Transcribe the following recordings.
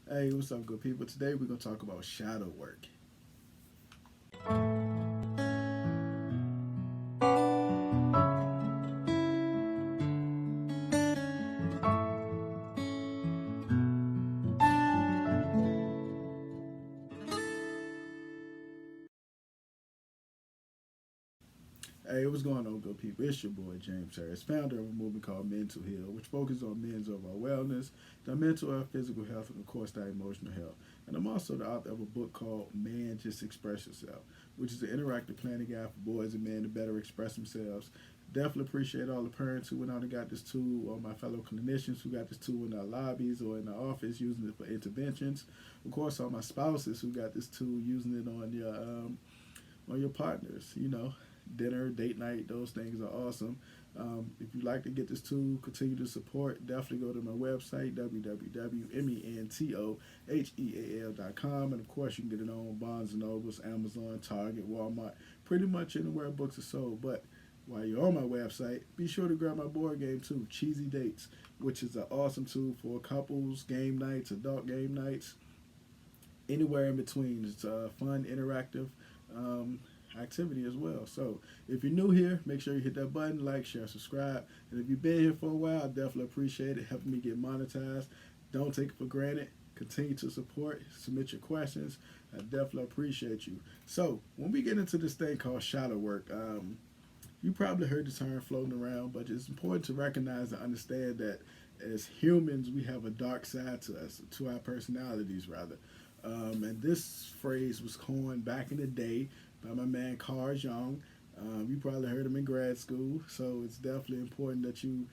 Hey, what's up, good people? Today we're going to talk about shadow work. Hey, what's going on, good people? It's your boy, James Harris, founder of a movement called Mental Heal, which focuses on men's overall wellness, the mental health, physical health, and of course, the emotional health. And I'm also the author of a book called Man Just Express Yourself, which is an interactive planning guide for boys and men to better express themselves. Definitely appreciate all the parents who went out and got this tool, or my fellow clinicians who got this tool in their lobbies or in the office using it for interventions. Of course, all my spouses who got this tool using it on your partners. Dinner, date night, those things are awesome. If you'd like to get this tool, continue to support, definitely go to my website, www.mentoheal.com. And of course, you can get it on Barnes& and Nobles, Amazon, Target, Walmart, pretty much anywhere books are sold. But while you're on my website, be sure to grab my board game too, Cheesy Dates, which is an awesome tool for couples, game nights, adult game nights, anywhere in between. It's a fun, interactive um, activity as well. So if you're new here, make sure you hit that button, like, share, subscribe. And if you've been here for a while, I definitely appreciate it, helping me get monetized. Don't take it for granted. Continue to support, submit your questions. I definitely appreciate you. So when we get into this thing called shadow work, you probably heard the term floating around, but it's important to recognize and understand that as humans, we have a dark side to us, to our personalities, rather. And this phrase was coined back in the day by my man Carl Jung. You probably heard him in grad school, so it's definitely important that you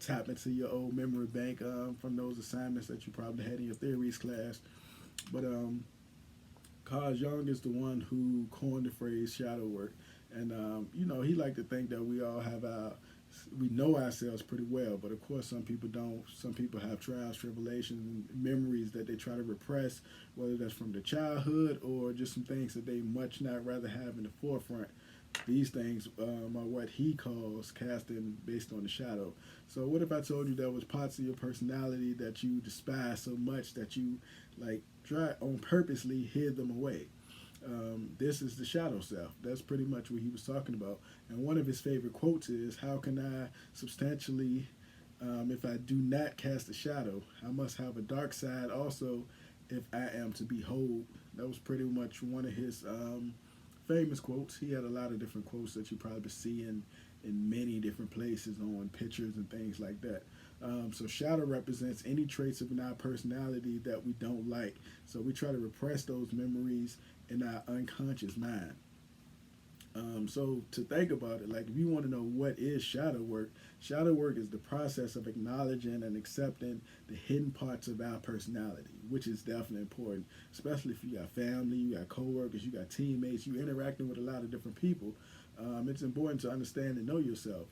tap into your old memory bank from those assignments that you probably had in your theories class. But Carl Jung is the one who coined the phrase shadow work, and he liked to think that we know ourselves pretty well, but of course some people don't. Some people have trials, tribulations, and memories that they try to repress, whether that's from their childhood or just some things that they much not rather have in the forefront. These things are what he calls casting based on the shadow. So what if I told you there was parts of your personality that you despise so much that you like try on purposely hid them away? This is the shadow self. That's pretty much what he was talking about. And one of his favorite quotes is, "How can I substantially, if I do not cast a shadow, I must have a dark side also if I am to behold." That was pretty much one of his famous quotes. He had a lot of different quotes that you probably see in many different places on pictures and things like that. So shadow represents any traits of our personality that we don't like. So we try to repress those memories in our unconscious mind. So to think about it, like if you want to know what is shadow work is the process of acknowledging and accepting the hidden parts of our personality, which is definitely important, especially if you got family, you got coworkers, you got teammates, you interacting with a lot of different people. It's important to understand and know yourself.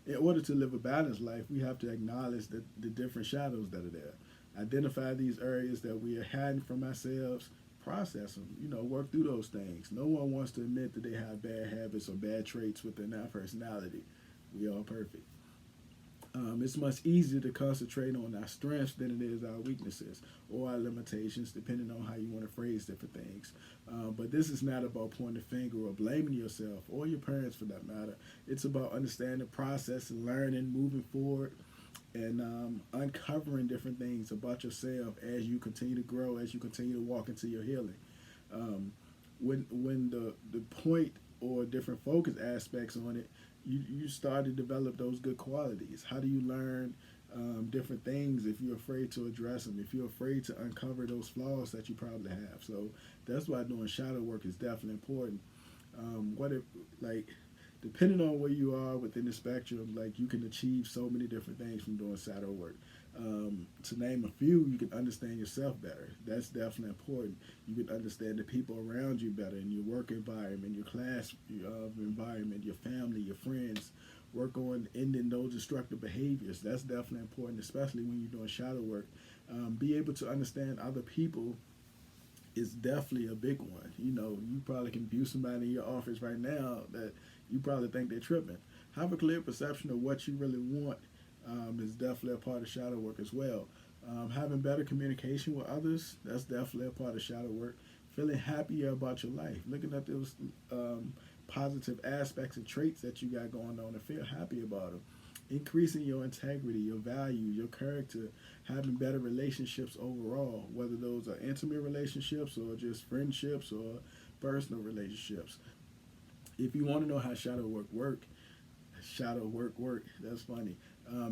In order to live a balanced life, we have to acknowledge the different shadows that are there. Identify these areas that we are hiding from ourselves, process them, work through those things. No one wants to admit that they have bad habits or bad traits within their personality. We all perfect. It's much easier to concentrate on our strengths than it is our weaknesses or our limitations, depending on how you want to phrase different things. But this is not about pointing the finger or blaming yourself or your parents for that matter. It's about understanding the process and learning, moving forward, and uncovering different things about yourself as you continue to grow, as you continue to walk into your healing. Um, when the point or different focus aspects on it, you start to develop those good qualities. How do you learn different things if you're afraid to address them, if you're afraid to uncover those flaws that you probably have? So that's why doing shadow work is definitely important. What if like depending on where you are within the spectrum, like you can achieve so many different things from doing shadow work. To name a few, you can understand yourself better. That's definitely important. You can understand the people around you better in your work environment, your class environment, your family, your friends. Work on ending those destructive behaviors. That's definitely important, especially when you're doing shadow work. Be able to understand other people is definitely a big one. You probably can view somebody in your office right now that you probably think they're tripping. Have a clear perception of what you really want is definitely a part of shadow work as well. Having better communication with others, that's definitely a part of shadow work. Feeling happier about your life, looking at those positive aspects and traits that you got going on and feel happy about them. Increasing your integrity, your values, your character, having better relationships overall, whether those are intimate relationships or just friendships or personal relationships. If you want to know how shadow work, that's funny.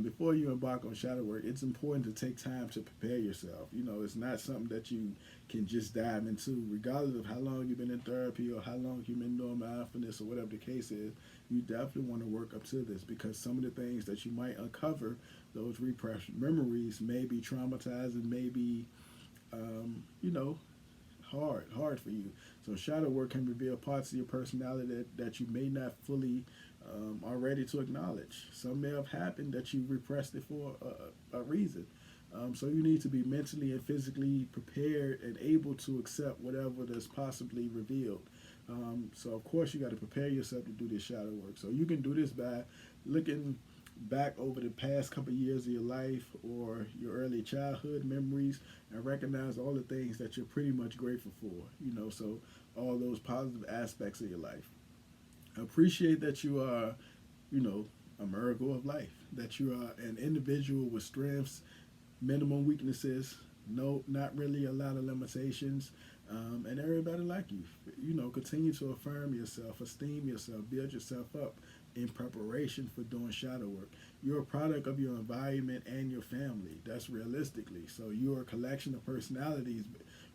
Before you embark on shadow work, it's important to take time to prepare yourself. You know, it's not something that you can just dive into, regardless of how long you've been in therapy or how long you've been doing mindfulness or whatever the case is. You definitely want to work up to this because some of the things that you might uncover, those repressed memories, may be traumatizing, may be, you know, hard for you. So shadow work can reveal parts of your personality that you may not fully are ready to acknowledge. Some may have happened that you repressed it for a reason. So you need to be mentally and physically prepared and able to accept whatever that's possibly revealed. So of course you got to prepare yourself to do this shadow work. So you can do this by looking back over the past couple of years of your life or your early childhood memories and recognize all the things that you're pretty much grateful for. You know, so all those positive aspects of your life. Appreciate that you are, you know, a miracle of life, that you are an individual with strengths, minimum weaknesses, no, not really a lot of limitations, and everybody like you. You know, continue to affirm yourself, esteem yourself, build yourself up in preparation for doing shadow work. You're a product of your environment and your family. That's realistically. So you're a collection of personalities,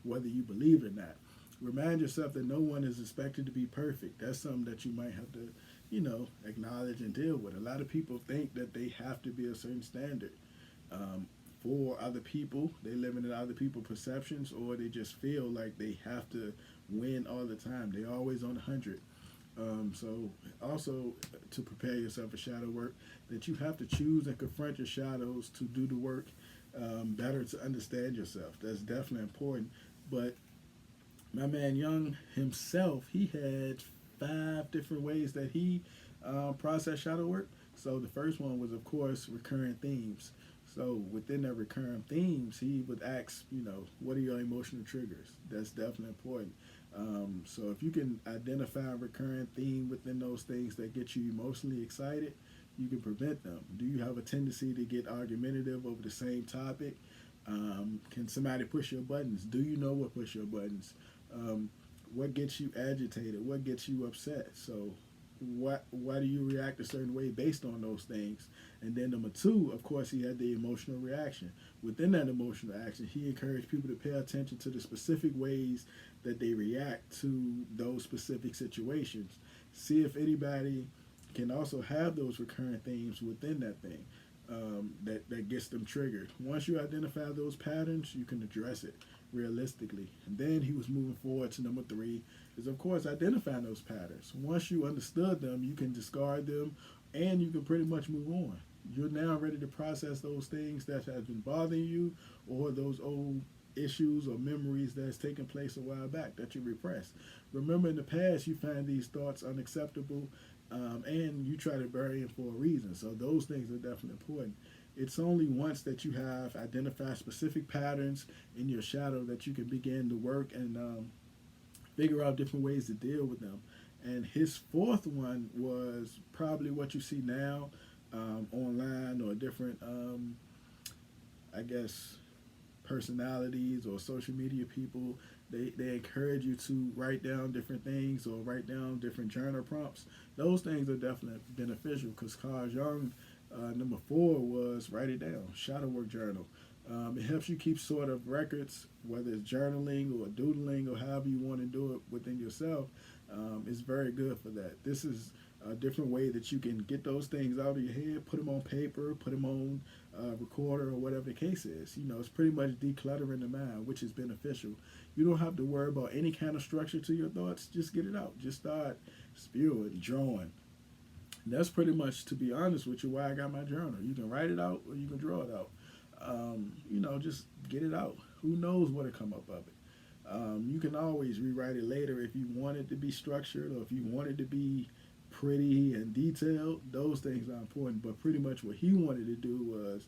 whether you believe it or not. Remind yourself that no one is expected to be perfect. That's something that you might have to, you know, acknowledge and deal with. A lot of people think that they have to be a certain standard for other people. They live in other people's perceptions, or they just feel like they have to win all the time. They're always on 100. So also to prepare yourself for shadow work, that you have to choose and confront your shadows to do the work better to understand yourself. That's definitely important. But my man Jung himself, he had 5 different ways that he processed shadow work. So the first one was, of course, recurring themes. So within that recurring themes, he would ask, you know, what are your emotional triggers? That's definitely important. So if you can identify a recurring theme within those things that get you emotionally excited, you can prevent them. Do you have a tendency to get argumentative over the same topic? Can somebody push your buttons? Do you know what push your buttons? What gets you agitated? What gets you upset? So why do you react a certain way based on those things? And then number 2, of course, he had the emotional reaction. Within that emotional action, he encouraged people to pay attention to the specific ways that they react to those specific situations. See if anybody can also have those recurrent themes within that thing that gets them triggered. Once you identify those patterns, you can address it realistically. And then he was moving forward to number 3, is of course identifying those patterns. Once you understood them, you can discard them and you can pretty much move on. You're now ready to process those things that have been bothering you, or those old issues or memories that's taken place a while back that you repressed. Remember, in the past you find these thoughts unacceptable, and you try to bury them for a reason. So those things are definitely important. It's only once that you have identified specific patterns in your shadow that you can begin to work and figure out different ways to deal with them. And his 4th one was probably what you see now online, or different, I guess, personalities or social media people. They encourage you to write down different things or write down different journal prompts. Those things are definitely beneficial because Carl Jung, number 4 was write it down, shadow work journal. It helps you keep sort of records, whether it's journaling or doodling or however you want to do it within yourself. It's very good for that. This is a different way that you can get those things out of your head, put them on paper, put them on recorder or whatever the case is. You know, it's pretty much decluttering the mind, which is beneficial. You don't have to worry about any kind of structure to your thoughts. Just get it out. Just start spewing, drawing. And that's pretty much, to be honest with you, why I got my journal. You can write it out or you can draw it out. You know, just get it out. Who knows what'll come up of it. You can always rewrite it later if you want it to be structured or if you want it to be pretty and detailed. Those things are important. But pretty much what he wanted to do was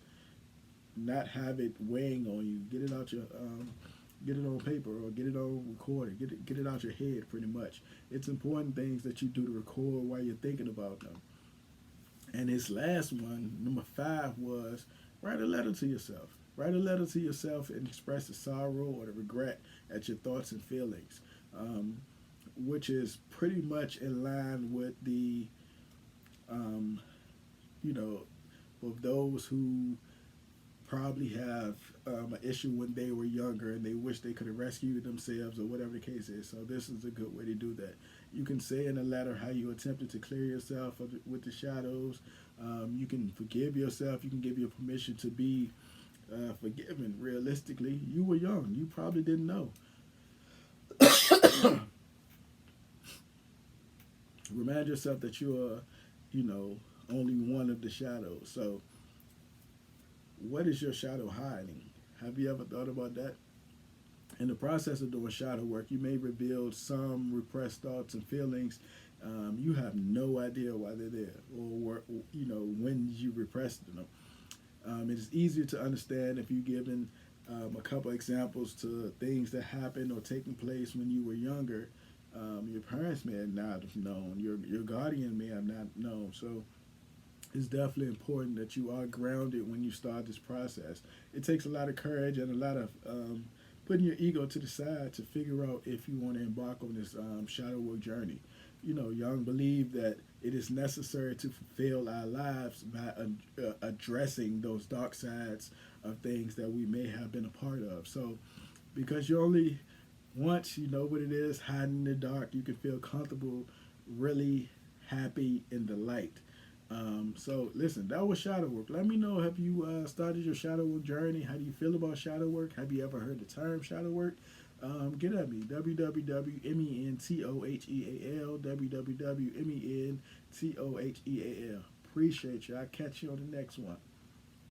not have it weighing on you. Get it out your get it on paper or get it on recording. Get it out your head. Pretty much, it's important things that you do to record while you're thinking about them. And his last one, number 5, was write a letter to yourself. Write a letter to yourself and express the sorrow or the regret at your thoughts and feelings, which is pretty much in line with the, um, you know, with those who probably have an issue when they were younger and they wish they could have rescued themselves or whatever the case is. So this is a good way to do that. You can say in a letter how you attempted to clear yourself with the shadows. You can forgive yourself. You can give your permission to be forgiven. Realistically, you were young. You probably didn't know. Remind yourself that you are, only one of the shadows. So what is your shadow hiding? Have you ever thought about that? In the process of doing shadow work, you may reveal some repressed thoughts and feelings. You have no idea why they're there, or when you repressed them. It is easier to understand if you've given a couple examples to things that happened or taken place when you were younger. Your parents may have not have known. Your guardian may have not known. So it's definitely important that you are grounded when you start this process. It takes a lot of courage and a lot of putting your ego to the side to figure out if you want to embark on this shadow work journey. Jung believed that it is necessary to fulfill our lives by addressing those dark sides of things that we may have been a part of. So, because you only once you know what it is, hiding in the dark, you can feel comfortable, really happy in the light. So listen, that was shadow work. Let me know, have you started your shadow work journey? How do you feel about shadow work? Have you ever heard the term shadow work? Get at me, www.mentoheal, www.mentoheal. Appreciate you. I'll catch you on the next one.